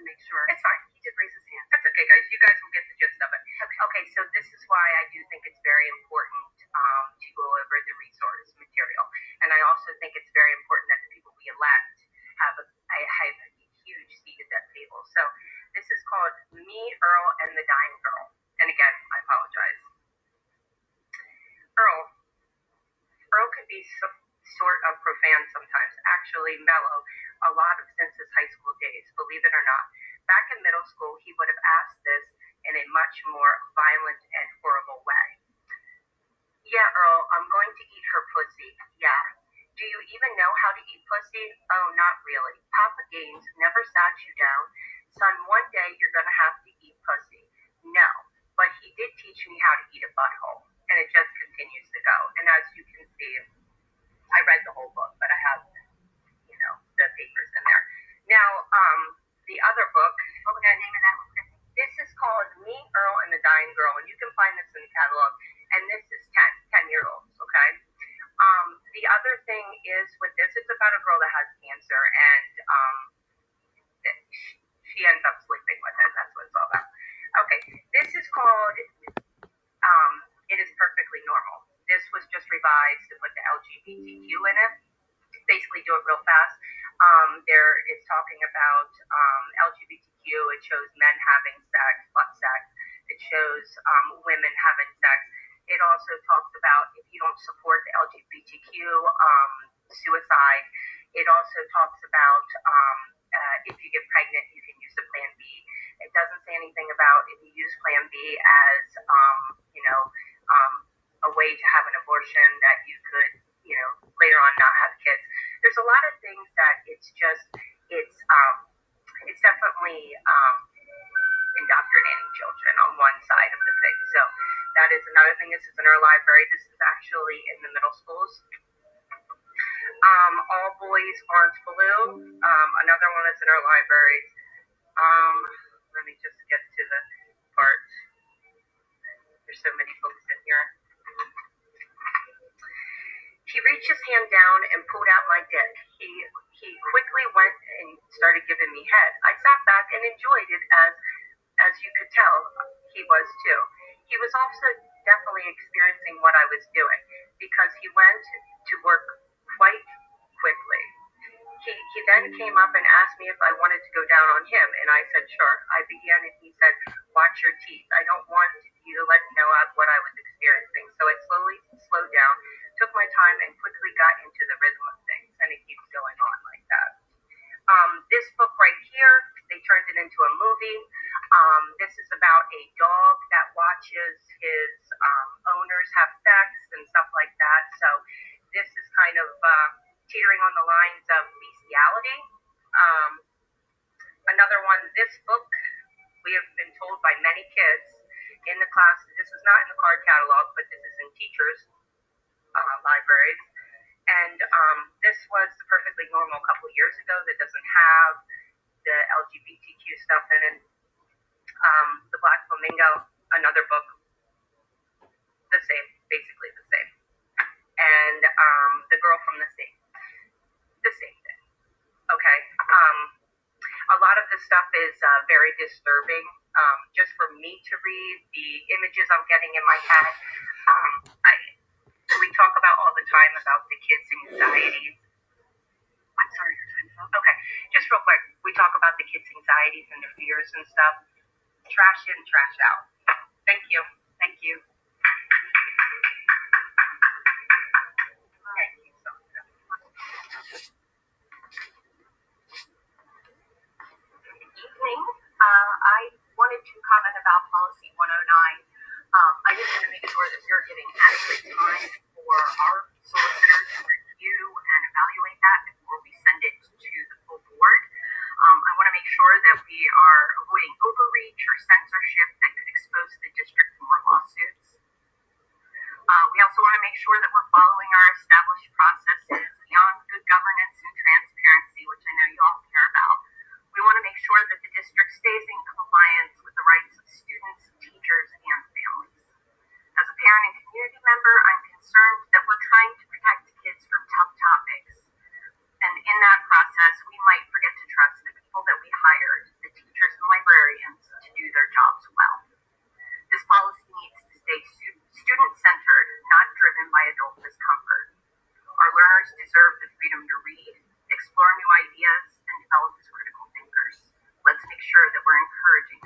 make sure. It's fine. He did raise his hand. That's okay, guys. You guys will get the gist of it. Okay, so this is why I do think it's very important to go over the resource material. And I also think it's very important that the people we elect have a huge seat at that table. So this is called Me, Earl, and the Dying Girl. And again, I apologize. Earl can be sort of profane sometimes, actually mellow, a lot of since his high school days, believe it or not. Back in middle school, he would have asked this in a much more violent and horrible way. Yeah, Earl, I'm going to eat her pussy. Yeah. Do you even know how to eat pussy? Oh, not really. Papa Gaines never sat you down. Son, one day you're going to have to eat pussy. No, but he did teach me how to eat a butthole. And it just continues to go. And as you can see, I read the whole book, but I have, the papers in there. Now, the other book, what was the name of that one? This is called Me, Earl, and the Dying Girl. And you can find this in the catalog. And this is 10-year-olds, okay? The other thing is with this, it's about a girl that has cancer, and she ends up sleeping with it. That's what it's all about. Okay, this is called It Is Perfectly Normal. This was just revised to put the LGBTQ in it. Basically, do it real fast. There is talking about LGBTQ. It shows men having sex, butt sex. It shows women having sex. It also talks about if you don't support the LGBTQ, suicide. It also talks about if you get pregnant, you can use the Plan B. It doesn't say anything about if you use Plan B as, a way to have an abortion that you could, later on not have kids. There's a lot of things that it's definitely indoctrinating children on one side of the thing. So that is another thing. This is in our library. This is actually in the middle schools. All Boys Aren't Blue. Another one that's in our libraries. Let me just get to the part. There's so many books in here. He reached his hand down and pulled out my dick. He quickly went and started giving me head. I sat back and enjoyed it as you could tell, he was too. He was also definitely experiencing what I was doing because he went to work quite quickly. He then came up and asked me if I wanted to go down on him, and I said, sure. I began, and he said, watch your teeth. I don't want you to let me know what I was experiencing. So I slowly slowed down, took my time, and quickly got into the rhythm of things, and it keeps going on like that. This book right here, they turned it into a movie. This is about a dog that watches his owners have sex and stuff like that. So this is kind of teetering on the lines of bestiality. Another one, this book, we have been told by many kids in the class, this is not in the card catalog, but this is in teachers' libraries. And this was Perfectly Normal a couple years ago that doesn't have the LGBTQ stuff in it. The Black Flamingo, another book, the same, basically the same. And The Girl from the Sea, the same thing. Okay. A lot of this stuff is very disturbing. Just for me to read, the images I'm getting in my head. We talk about all the time about the kids' anxieties. I'm sorry, your time's up. Okay, just real quick. We talk about the kids' anxieties and their fears and stuff. Trash in, trash out. Thank you. Thank you. Thank you so much. Good evening. I wanted to comment about Policy 109. I just want to make sure that we're giving adequate time for our solicitor to review and evaluate that before we send it to the full board. I want to make sure that we are avoiding overreach or censorship that could expose the district to more lawsuits. We also want to make sure that we're following our established processes beyond good governance and transparency, which I know you all care about. We want to make sure that the district stays in compliance with the rights of students, teachers, and families. As a parent and community member, I'm concerned that we're trying to protect kids from tough topics. And in that process, we might forget to trust the people that we hired, the teachers adult discomfort. Our learners deserve the freedom to read, explore new ideas, and develop as critical thinkers. Let's make sure that we're encouraging